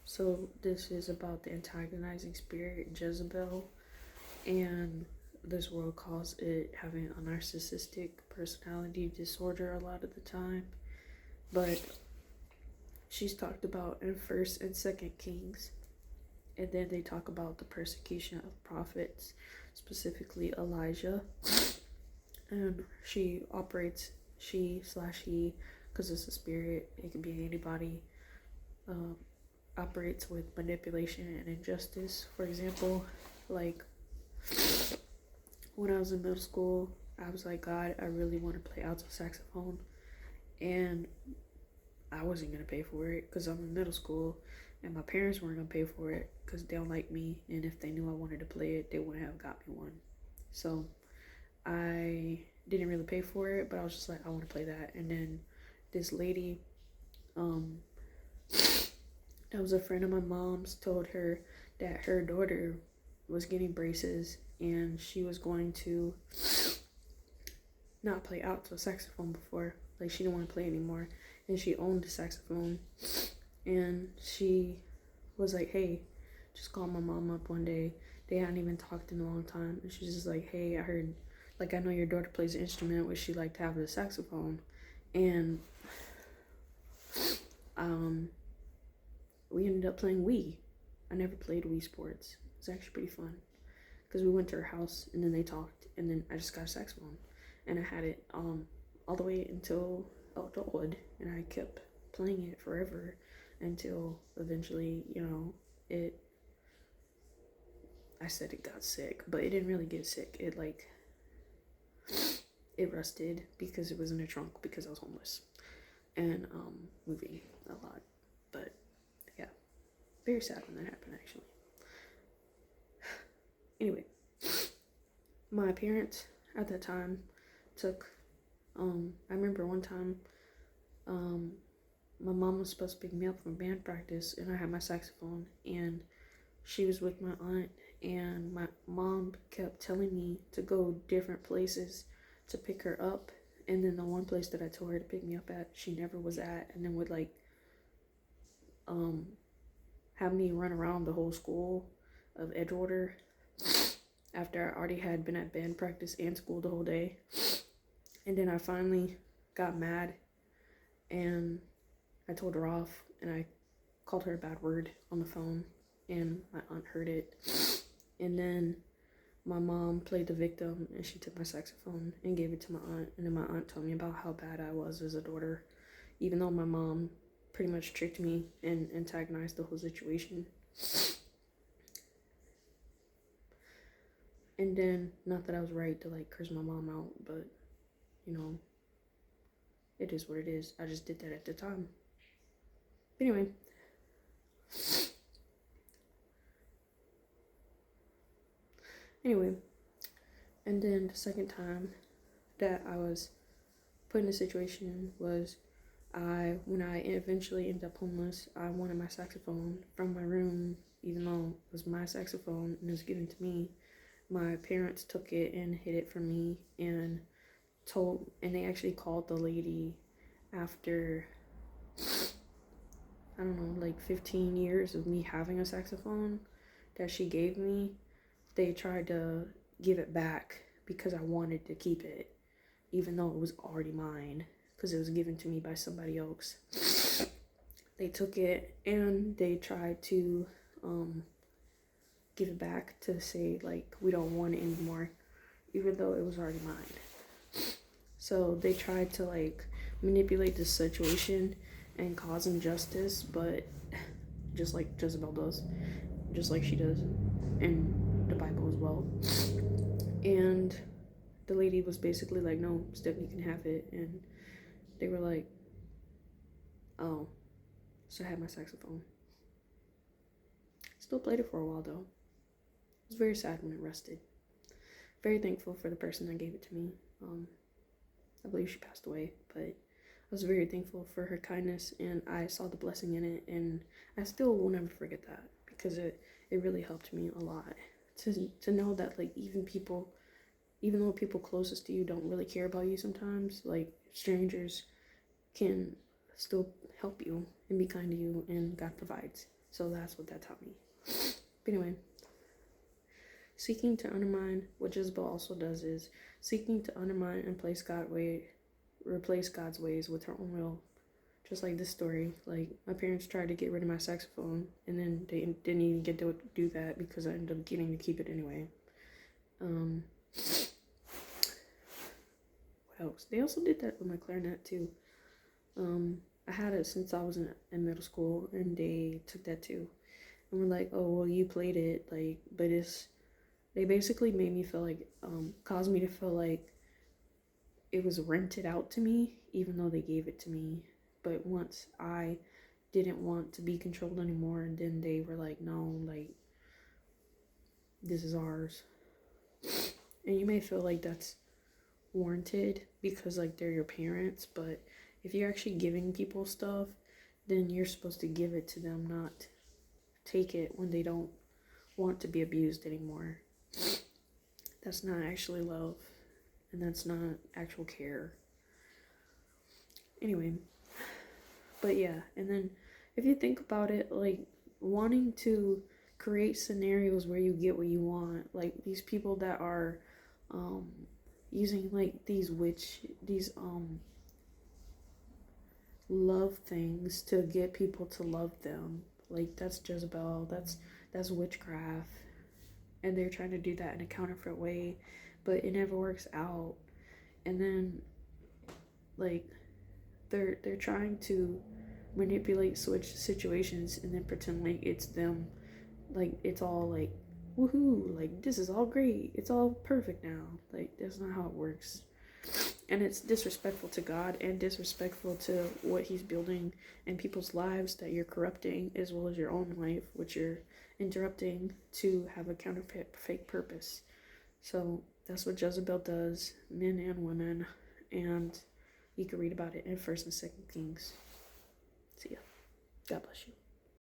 So this is about the antagonizing spirit, Jezebel, and this world calls it having a narcissistic personality disorder a lot of the time. But she's talked about in First and Second Kings, and then they talk about the persecution of prophets, specifically Elijah, and she operates she/he, because it's a spirit. It can be anybody. Operates with manipulation and injustice. For example, like when I was in middle school, I was like, God, I really want to play alto saxophone, and I wasn't gonna pay for it because I'm in middle school, and my parents weren't gonna pay for it because they don't like me, and if they knew I wanted to play it, they wouldn't have got me one. So I didn't really pay for it, but I was just like, I want to play that. And then this lady, that was a friend of my mom's, told her that her daughter was getting braces and she was going to not play alto saxophone before. Like, she didn't want to play anymore, and she owned a saxophone. And she was like, hey, just called my mom up one day. They hadn't even talked in a long time, and she's just like, hey, I heard, like, I know your daughter plays an instrument. Would she like to have a saxophone? And we ended up playing Wii. I never played Wii Sports. It was actually pretty fun because we went to her house and then they talked, and then I just got a saxophone, and I had it all the way until adulthood, and I kept playing it forever until eventually, I said it got sick, but it didn't really get sick. It rusted because it was in a trunk because I was homeless and moving a lot. But yeah, very sad when that happened, actually. Anyway, my parents at that time took, I remember one time, my mom was supposed to pick me up from band practice, and I had my saxophone, and she was with my aunt, and my mom kept telling me to go different places to pick her up, and then the one place that I told her to pick me up at, she never was at, and then would have me run around the whole school of Edgewater after I already had been at band practice and school the whole day. And then I finally got mad and I told her off, and I called her a bad word on the phone, and my aunt heard it. And then my mom played the victim, and she took my saxophone and gave it to my aunt. And then my aunt told me about how bad I was as a daughter, even though my mom pretty much tricked me and antagonized the whole situation. And then, not that I was right to curse my mom out, but it is what it is. I just did that at the time. But anyway, and then the second time that I was put in a situation was when I eventually ended up homeless, I wanted my saxophone from my room, even though it was my saxophone and it was given to me. My parents took it and hid it from me, and they actually called the lady after, I don't know, 15 years of me having a saxophone that she gave me. They tried to give it back because I wanted to keep it, even though it was already mine, because it was given to me by somebody else. They took it and they tried to give it back to say, we don't want it anymore, even though it was already mine. So they tried to manipulate the situation and cause injustice, but just like Jezebel does, just like she does in the Bible as well. And the lady was basically like, no, Stephanie can have it. And they were like, oh. So I had my saxophone. Still played it for a while though. It was very sad when it rusted. Very thankful for the person that gave it to me. I believe she passed away, but I was very thankful for her kindness, and I saw the blessing in it, and I still will never forget that, because it really helped me a lot to know that even though people closest to you don't really care about you sometimes, strangers can still help you and be kind to you, and God provides. So that's what that taught me. But anyway, seeking to undermine, what Jezebel also does is seeking to undermine and replace God's ways with her own will. Just like this story, like my parents tried to get rid of my saxophone, and then they didn't even get to do that because I ended up getting to keep it anyway. What else? They also did that with my clarinet too. I had it since I was in middle school, and they took that too. And we're like, oh well, you played it, like, but they basically made me feel like, caused me to feel like it was rented out to me, even though they gave it to me. But once I didn't want to be controlled anymore, and then they were like, no, like, this is ours. And you may feel like that's warranted because, like, they're your parents, but if you're actually giving people stuff, then you're supposed to give it to them, not take it when they don't want to be abused anymore. That's not actually love, and that's not actual care. Anyway, but yeah, and then if you think about it, like, wanting to create scenarios where you get what you want, like these people that are using like these love things to get people to love them, like that's Jezebel, that's witchcraft, and they're trying to do that in a counterfeit way, but it never works out. And then like they're trying to manipulate switch situations and then pretend like it's them, like it's all like woohoo, like this is all great, it's all perfect now. Like that's not how it works. And it's disrespectful to God and disrespectful to what he's building in people's lives that you're corrupting, as well as your own life, which you're interrupting to have a counterfeit fake purpose. So that's what Jezebel does, men and women, and you can read about it in 1st and 2nd Kings. See ya. God bless you.